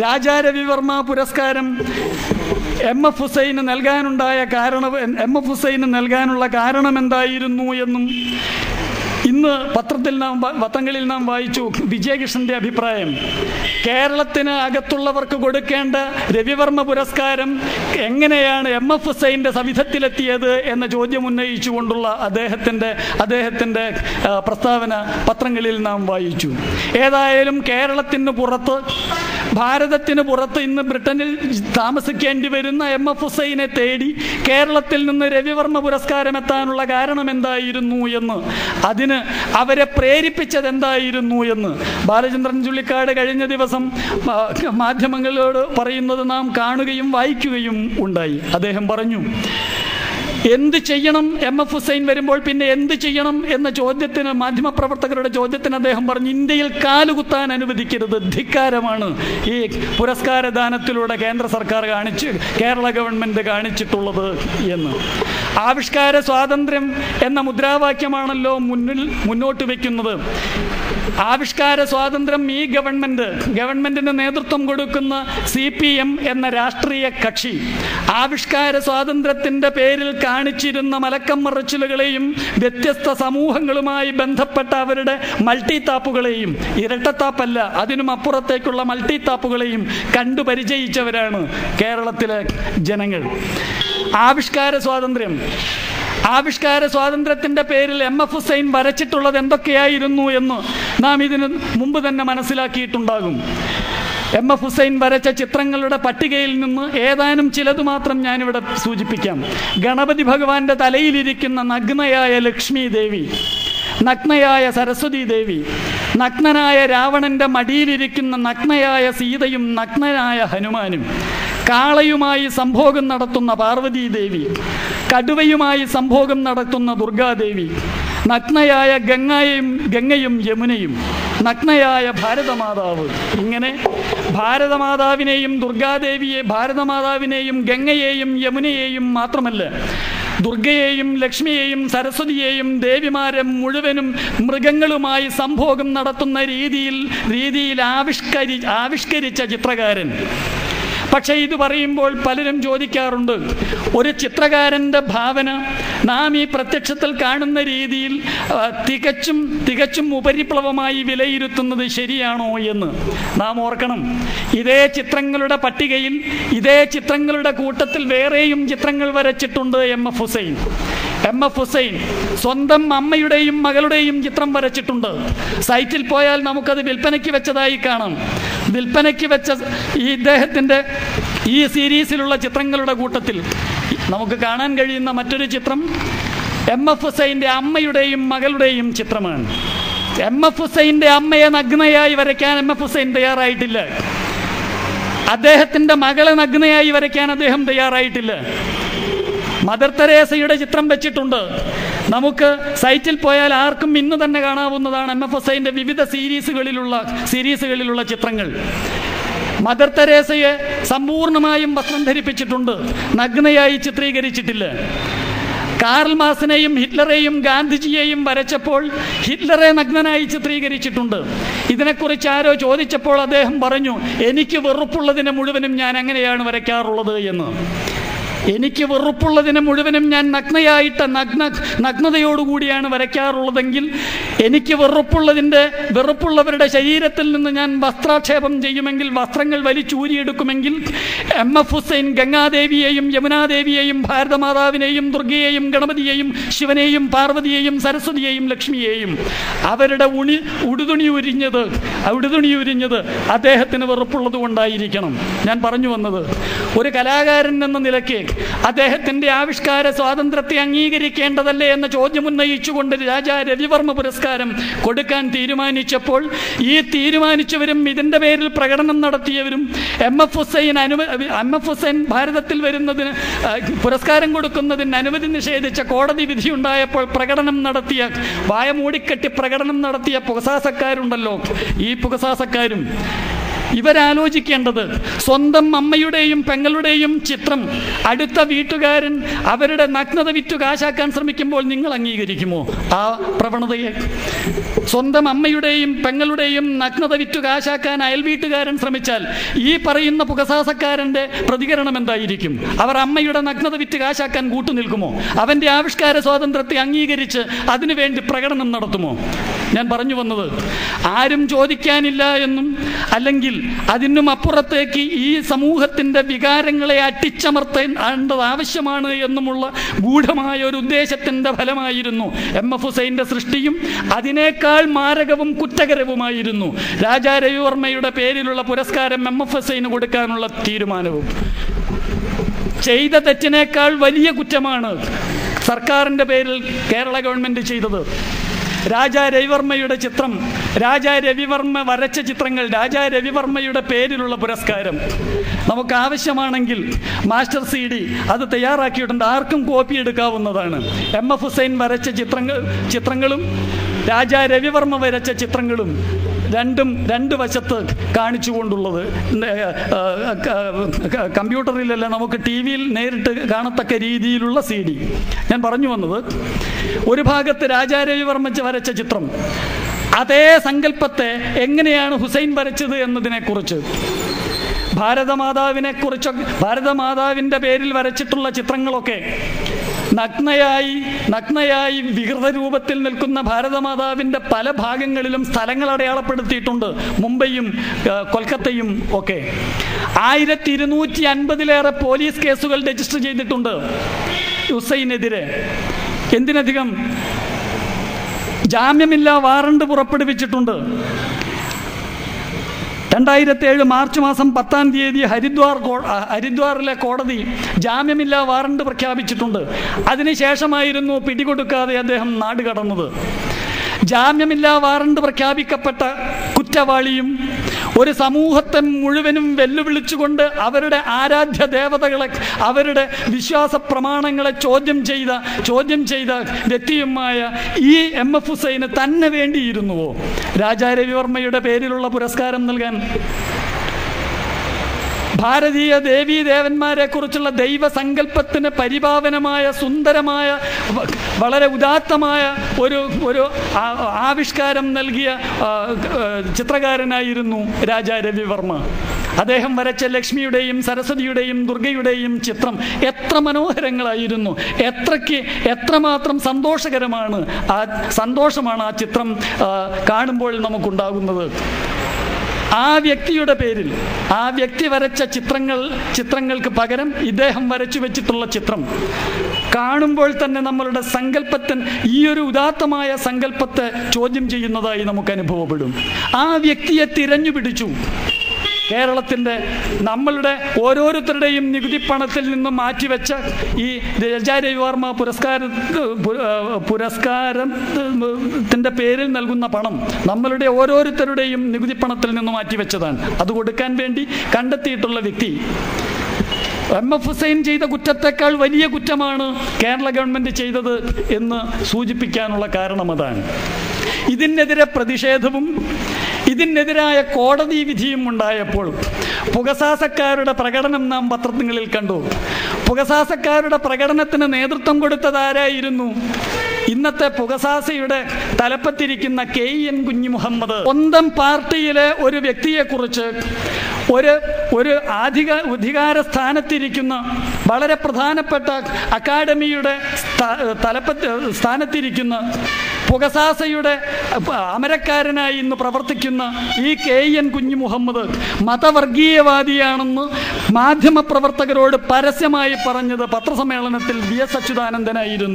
രാജാ രവിവർമ്മ പുരസ്കാരം M F ഹുസൈന് നൽകാനുള്ള കാരണം എന്തായിരുന്നു എന്നും ഇന്ന് പത്രങ്ങളിൽ നാം വായിച്ചു. വിജയകൃഷ്ണന്റെ അഭിപ്രായം, കേരളത്തിന് അകത്തുള്ളവർക്ക് കൊടുക്കേണ്ട രവിവർമ്മ പുരസ്കാരം എങ്ങനെയാണ് എം എഫ് ഹുസൈൻ്റെ സവിധത്തിലെത്തിയത് എന്ന ചോദ്യം ഉന്നയിച്ചുകൊണ്ടുള്ള അദ്ദേഹത്തിൻ്റെ പ്രസ്താവന പത്രങ്ങളിൽ നാം വായിച്ചു. ഏതായാലും കേരളത്തിന് പുറത്ത്, ഭാരതത്തിന് പുറത്ത് ഇന്ന് ബ്രിട്ടനിൽ താമസിക്കേണ്ടി വരുന്ന എം എഫ് ഹുസൈനെ തേടി കേരളത്തിൽ നിന്ന് രവിവർമ്മ പുരസ്കാരം എത്താനുള്ള കാരണം എന്തായിരുന്നു എന്ന്, അതിന് അവരെ പ്രേരിപ്പിച്ചത് എന്തായിരുന്നു എന്ന് ബാലചന്ദ്രൻ ചുള്ളിക്കാട് കഴിഞ്ഞ ദിവസം മാധ്യമങ്ങളോട് പറയുന്നത് നാം കാണുകയും വായിക്കുകയും ഉണ്ടായി. അദ്ദേഹം പറഞ്ഞു, എന്ത് ചെയ്യണം എം എഫ് ഹുസൈൻ വരുമ്പോൾ പിന്നെ എന്ത് ചെയ്യണം എന്ന ചോദ്യത്തിന്, മാധ്യമപ്രവർത്തകരുടെ ചോദ്യത്തിന് അദ്ദേഹം പറഞ്ഞു, ഇന്ത്യയിൽ കാലുകുത്താൻ അനുവദിക്കരുത്, ധിക്കാരമാണ് ഈ പുരസ്കാരദാനത്തിലൂടെ കേരള ഗവൺമെൻറ് കാണിച്ചിട്ടുള്ളത് എന്ന്. ആവിഷ്കാര സ്വാതന്ത്ര്യം എന്ന മുദ്രാവാക്യമാണല്ലോ മുന്നോട്ട് വയ്ക്കുന്നത്. ആവിഷ്കാര സ്വാതന്ത്ര്യം ഈ ഗവൺമെന്റിന് നേതൃത്വം കൊടുക്കുന്ന CPM എന്ന രാഷ്ട്രീയ കക്ഷി ആവിഷ്കാര സ്വാതന്ത്ര്യത്തിന്റെ പേരിൽ കാണിച്ചിരുന്ന മലക്കം മറിച്ചിലുകളെയും വ്യത്യസ്ത സമൂഹങ്ങളുമായി ബന്ധപ്പെട്ട അവരുടെ മൾട്ടിതാപ്പുകളെയും, ഇരട്ടത്താപ്പല്ല അതിനും അപ്പുറത്തേക്കുള്ള മൾട്ടിതാപ്പുകളെയും കണ്ടു പരിചയിച്ചവരാണ് കേരളത്തിലെ ജനങ്ങൾ. ആവിഷ്കാര സ്വാതന്ത്ര്യത്തിൻ്റെ പേരിൽ എം എഫ് ഹുസൈൻ വരച്ചിട്ടുള്ളത് എന്തൊക്കെയായിരുന്നു എന്ന് നാം ഇതിന് മുമ്പ് തന്നെ മനസ്സിലാക്കിയിട്ടുണ്ടാകും. എം എഫ് ഹുസൈൻ വരച്ച ചിത്രങ്ങളുടെ പട്ടികയിൽ നിന്ന് ഏതാനും ചിലത് മാത്രം ഞാനിവിടെ സൂചിപ്പിക്കാം. ഗണപതി ഭഗവാന്റെ തലയിലിരിക്കുന്ന നഗ്നയായ ലക്ഷ്മി ദേവി, നഗ്നയായ സരസ്വതി ദേവി, നഗ്നനായ രാവണന്റെ മടിയിലിരിക്കുന്ന നഗ്നയായ സീതയും നഗ്നനായ ഹനുമാനും, കാളയുമായി സംഭോഗം നടത്തുന്ന പാർവതീദേവി, കടുവയുമായി സംഭോഗം നടത്തുന്ന ദുർഗാദേവി, നഗ്നയായ ഗംഗയും യമുനയും, നഗ്നയായ ഭാരതമാതാവ്. ഇങ്ങനെ ഭാരതമാതാവിനെയും ഭാരതമാതാവിനെയും ഗംഗയെയും യമുനയെയും മാത്രമല്ല, ദുർഗയെയും ലക്ഷ്മിയെയും സരസ്വതിയെയും ദേവിമാരെ മുഴുവനും മൃഗങ്ങളുമായി സംഭോഗം നടത്തുന്ന രീതിയിൽ ആവിഷ്കരിച്ച ചിത്രകാരൻ. പക്ഷേ ഇത് പറയുമ്പോൾ പലരും ചോദിക്കാറുണ്ട്, ഒരു ചിത്രകാരൻ്റെ ഭാവന നാം ഈ പ്രത്യക്ഷത്തിൽ കാണുന്ന രീതിയിൽ തികച്ചും ഉപരിപ്ലവമായി വിലയിരുത്തുന്നത് ശരിയാണോ എന്ന് നാം ഓർക്കണം. ഇതേ ചിത്രങ്ങളുടെ പട്ടികയിൽ, ഇതേ ചിത്രങ്ങളുടെ കൂട്ടത്തിൽ വേറെയും ചിത്രങ്ങൾ വരച്ചിട്ടുണ്ട് എം എഫ് ഹുസൈൻ. സ്വന്തം അമ്മയുടെയും മകളുടെയും ചിത്രം വരച്ചിട്ടുണ്ട്. സൈറ്റിൽ പോയാൽ നമുക്കത് വിൽപ്പനയ്ക്ക് വെച്ചതായി കാണാം. വിൽപ്പനയ്ക്ക് വെച്ച ഇദ്ദേഹത്തിൻ്റെ ഈ സീരീസിലുള്ള ചിത്രങ്ങളുടെ കൂട്ടത്തിൽ നമുക്ക് കാണാൻ കഴിയുന്ന മറ്റൊരു ചിത്രം എം എഫ് ഹുസൈൻ്റെ അമ്മയുടെയും മകളുടെയും ചിത്രമാണ്. എം എഫ് ഹുസൈൻ്റെ അമ്മയെ നഗ്നയായി വരയ്ക്കാൻ എം എഫ് ഹുസൈൻ തയ്യാറായിട്ടില്ല. അദ്ദേഹത്തിൻ്റെ മകളെ നഗ്നയായി വരയ്ക്കാൻ അദ്ദേഹം തയ്യാറായിട്ടില്ല. മദർ തെരേസയുടെ ചിത്രം വെച്ചിട്ടുണ്ട്. നമുക്ക് സൈറ്റിൽ പോയാൽ ആർക്കും ഇന്ന് തന്നെ കാണാവുന്നതാണ് എം എഫ് ഹുസൈൻ്റെ വിവിധ സീരീസുകളിലുള്ള ചിത്രങ്ങൾ. മദർ തെരേസയെ സമ്പൂർണമായും വസ്ത്രം ധരിപ്പിച്ചിട്ടുണ്ട്, നഗ്നയായി ചിത്രീകരിച്ചിട്ടില്ല. കാർൽ മാർക്സിനെയും ഹിറ്റ്ലറെയും ഗാന്ധിജിയെയും വരച്ചപ്പോൾ ഹിറ്റ്ലറെ നഗ്നനായി ചിത്രീകരിച്ചിട്ടുണ്ട്. ഇതിനെക്കുറിച്ച് ആരോ ചോദിച്ചപ്പോൾ അദ്ദേഹം പറഞ്ഞു, എനിക്ക് വെറുപ്പുള്ളതിനെ മുഴുവനും ഞാൻ അങ്ങനെയാണ് വരയ്ക്കാറുള്ളത് എന്ന്. എനിക്ക് വെറുപ്പുള്ളതിനെ മുഴുവനും ഞാൻ നഗ്നതയോടുകൂടിയാണ് വരയ്ക്കാറുള്ളതെങ്കിൽ എനിക്ക് വെറുപ്പുള്ളവരുടെ ശരീരത്തിൽ നിന്ന് ഞാൻ വസ്ത്രാക്ഷേപം ചെയ്യുമെങ്കിൽ, വസ്ത്രങ്ങൾ വലിച്ചൂരിയെടുക്കുമെങ്കിൽ എം എഫ് ഹുസൈൻ ഗംഗാദേവിയെയും യമുനാദേവിയെയും ഭാരതമാതാവിനെയും ദുർഗയെയും ഗണപതിയെയും ശിവനെയും പാർവതിയെയും സരസ്വതിയെയും ലക്ഷ്മിയെയും അവരുടെ ഉടുതുണി ഉരിഞ്ഞത് അദ്ദേഹത്തിന് വെറുപ്പുള്ളത് കൊണ്ടായിരിക്കണം. ഞാൻ പറഞ്ഞു വന്നത്, ഒരു കലാകാരൻ എന്ന നിലയ്ക്ക് അദ്ദേഹത്തിൻ്റെ ആവിഷ്കാര സ്വാതന്ത്ര്യത്തെ അംഗീകരിക്കേണ്ടതല്ലേ എന്ന ചോദ്യം ഉന്നയിച്ചുകൊണ്ട് രാജാ രവിവർമ്മ പുരസ്കാരം കൊടുക്കാൻ തീരുമാനിച്ചപ്പോൾ ഈ തീരുമാനിച്ചവരും ഇതിൻ്റെ പേരിൽ പ്രകടനം നടത്തിയവരും എം എഫ് ഹുസൈൻ ഭാരതത്തിൽ വരുന്നതിന് പുരസ്കാരം കൊടുക്കുന്നതിന് അനുമതി നിഷേധിച്ച കോടതി വിധിയുണ്ടായപ്പോൾ വായ മൂടിക്കെട്ടി പ്രകടനം നടത്തിയ പുകസാസക്കാരുണ്ടല്ലോ, ഈ പുകസാസക്കാരും ഇവരാലോചിക്കേണ്ടത് സ്വന്തം അമ്മയുടെയും പെങ്ങളുടെയും ചിത്രം അടുത്ത വീട്ടുകാരൻ അവരുടെ നഗ്നത വിറ്റു കാശാക്കാൻ ശ്രമിക്കുമ്പോൾ നിങ്ങൾ അംഗീകരിക്കുമോ ആ പ്രവണതയെ? സ്വന്തം അമ്മയുടെയും പെങ്ങളുടെയും നഗ്നത വിറ്റു കാശാക്കാൻ അയൽ വീട്ടുകാരൻ ശ്രമിച്ചാൽ ഈ പറയുന്ന പുകസാസക്കാരൻ്റെ പ്രതികരണം എന്തായിരിക്കും? അവർ അമ്മയുടെ നഗ്നത വിറ്റ് കാശാക്കാൻ കൂട്ടുനിൽക്കുമോ? അവൻ്റെ ആവിഷ്കാര സ്വാതന്ത്ര്യത്തെ അംഗീകരിച്ച് അതിനുവേണ്ടി പ്രകടനം നടത്തുമോ? ഞാൻ പറഞ്ഞു വന്നത്, ആരും ചോദിക്കാനില്ല എന്നും അല്ലെങ്കിൽ അതിനും അപ്പുറത്തേക്ക് ഈ സമൂഹത്തിൻ്റെ വികാരങ്ങളെ അട്ടിച്ചമർത്തേണ്ടത് ആവശ്യമാണ് എന്നുമുള്ള ഗൂഢമായ ഒരു ഉദ്ദേശത്തിൻ്റെ ഫലമായിരുന്നു MF ഹുസൈൻ്റെ സൃഷ്ടിയും അതിനേക്കാൾ മാരകവും കുറ്റകരവുമായിരുന്നു രാജാ രവിവർമ്മയുടെ പേരിലുള്ള പുരസ്കാരം MF ഹുസൈന് കൊടുക്കാനുള്ള തീരുമാനവും. ചെയ്ത തെറ്റിനേക്കാൾ വലിയ കുറ്റമാണ് സർക്കാരിൻ്റെ പേരിൽ കേരള ഗവൺമെൻറ് ചെയ്തത്. രാജാ രവിവർമ്മയുടെ ചിത്രം, രാജാ രവിവർമ്മ വരച്ച ചിത്രങ്ങൾ, രാജാ രവിവർമ്മയുടെ പേരിലുള്ള പുരസ്കാരം നമുക്ക് ആവശ്യമാണെങ്കിൽ മാസ്റ്റർ CD അത് തയ്യാറാക്കിയിട്ടുണ്ട്, ആർക്കും കോപ്പി എടുക്കാവുന്നതാണ്. MF ഹുസൈൻ വരച്ച ചിത്രങ്ങളും രാജാ രവിവർമ്മ വരച്ച ചിത്രങ്ങളും രണ്ട് വശത്ത് കാണിച്ചുകൊണ്ടുള്ളത്, കമ്പ്യൂട്ടറിലല്ല നമുക്ക് TV-യിൽ നേരിട്ട് കാണത്തക്ക രീതിയിലുള്ള CD. ഞാൻ പറഞ്ഞു വന്നത്, ഒരു ഭാഗത്ത് രാജാ രവിവർമ്മ വരച്ച ചിത്രം, അതേ സങ്കല്പത്തെ എങ്ങനെയാണ് ഹുസൈൻ വരച്ചത് എന്നതിനെക്കുറിച്ച്, ഭാരതമാതാവിൻ്റെ പേരിൽ വരച്ചിട്ടുള്ള ചിത്രങ്ങളൊക്കെ നഗ്നയായി വികൃത രൂപത്തിൽ നിൽക്കുന്ന ഭാരതമാതാവിൻ്റെ പല ഭാഗങ്ങളിലും സ്ഥലങ്ങൾ അടയാളപ്പെടുത്തിയിട്ടുണ്ട്, മുംബൈയും കൊൽക്കത്തയും ഒക്കെ. 1250-ലേറെ പോലീസ് കേസുകൾ രജിസ്റ്റർ ചെയ്തിട്ടുണ്ട് ഹുസൈനെതിരെ. എന്തിനധികം ജാമ്യമില്ലാ വാറണ്ട് പുറപ്പെടുവിച്ചിട്ടുണ്ട്. 2007 മാർച്ച് മാസം 10-ാം തീയതി ഹരിദ്വാറിലെ കോടതി ജാമ്യമില്ലാ വാറണ്ട് പ്രഖ്യാപിച്ചിട്ടുണ്ട്. അതിനുശേഷമായിരുന്നു പിടികൊടുക്കാതെ അദ്ദേഹം നാട് കടന്നത്. ജാമ്യമില്ലാ വാറണ്ട് പ്രഖ്യാപിക്കപ്പെട്ട കുറ്റവാളിയും ഒരു സമൂഹത്തെ മുഴുവനും വെല്ലുവിളിച്ചുകൊണ്ട് അവരുടെ ആരാധ്യ ദേവതകളെ, അവരുടെ വിശ്വാസ പ്രമാണങ്ങളെ ചോദ്യം ചെയ്ത വ്യക്തിയുമായ ഈ MF ഹുസൈന് തന്നെ വേണ്ടിയിരുന്നുവോ രാജാ രവിവർമ്മയുടെ പേരിലുള്ള പുരസ്കാരം നൽകാൻ? ഭാരതീയ ദേവീദേവന്മാരെ കുറിച്ചുള്ള ദൈവസങ്കല്പത്തിന് പരിപാവനമായ, സുന്ദരമായ, വളരെ ഉദാത്തമായ ഒരു ആവിഷ്കാരം നൽകിയ ചിത്രകാരനായിരുന്നു രാജാ രവിവർമ്മ. അദ്ദേഹം വരച്ച ലക്ഷ്മിയുടെയും സരസ്വതിയുടെയും ദുർഗയുടെയും ചിത്രം എത്ര മനോഹരങ്ങളായിരുന്നു, എത്രമാത്രം സന്തോഷമാണ് ആ ചിത്രം കാണുമ്പോൾ നമുക്കുണ്ടാകുന്നത്. ആ വ്യക്തിയുടെ പേരിൽ, ആ വ്യക്തി വരച്ച ചിത്രങ്ങൾക്ക് പകരം ഇദ്ദേഹം വരച്ചു വെച്ചിട്ടുള്ള ചിത്രം കാണുമ്പോൾ തന്നെ നമ്മളുടെ ഈ ഒരു ഉദാത്തമായ സങ്കല്പത്തെ ചോദ്യം ചെയ്യുന്നതായി നമുക്ക് അനുഭവപ്പെടും. ആ വ്യക്തിയെ തിരഞ്ഞു പിടിച്ചു കേരളത്തിൻ്റെ നമ്മളുടെ ഓരോരുത്തരുടെയും നികുതി പണത്തിൽ നിന്നും മാറ്റിവെച്ച ഈ രാജാ രവിവർമ്മ പുരസ്കാരത്തിൻ്റെ പേരിൽ നൽകുന്ന പണം നമ്മളുടെ ഓരോരുത്തരുടെയും നികുതി പണത്തിൽ നിന്നും മാറ്റിവെച്ചതാണ്. അത് കൊടുക്കാൻ വേണ്ടി കണ്ടെത്തിയിട്ടുള്ള വ്യക്തി MF ഹുസൈൻ ചെയ്ത കുറ്റത്തെക്കാൾ വലിയ കുറ്റമാണ് കേരള ഗവൺമെൻറ് ചെയ്തത് എന്ന് സൂചിപ്പിക്കാനുള്ള കാരണം അതാണ്. ഇതിനെതിരെ പ്രതിഷേധവും ഇതിനെതിരായ കോടതി വിധിയും ഉണ്ടായപ്പോൾ പുകസാസക്കാരുടെ പ്രകടനം നാം പത്രങ്ങളിൽ കണ്ടു. പുകസാസക്കാരുടെ പ്രകടനത്തിന് നേതൃത്വം കൊടുത്തത് ആരായിരുന്നു? ഇന്നത്തെ പുകസാസയുടെ തലപ്പത്തിരിക്കുന്ന KN കുഞ്ഞിമുഹമ്മദ്. സ്വന്തം പാർട്ടിയിലെ ഒരു വ്യക്തിയെക്കുറിച്ച് ഒരു അധികാര സ്ഥാനത്തിരിക്കുന്ന, വളരെ പ്രധാനപ്പെട്ട അക്കാഡമിയുടെ സ്ഥാനത്തിരിക്കുന്ന, പുകസാസയുടെ അമരക്കാരനായി ഇന്ന് പ്രവർത്തിക്കുന്ന ഈ KN കുഞ്ഞിമുഹമ്മദ് മതവർഗീയവാദിയാണെന്ന് മാധ്യമപ്രവർത്തകരോട് പരസ്യമായി പറഞ്ഞത് പത്രസമ്മേളനത്തിൽ VS അച്യുതാനന്ദനായിരുന്നു.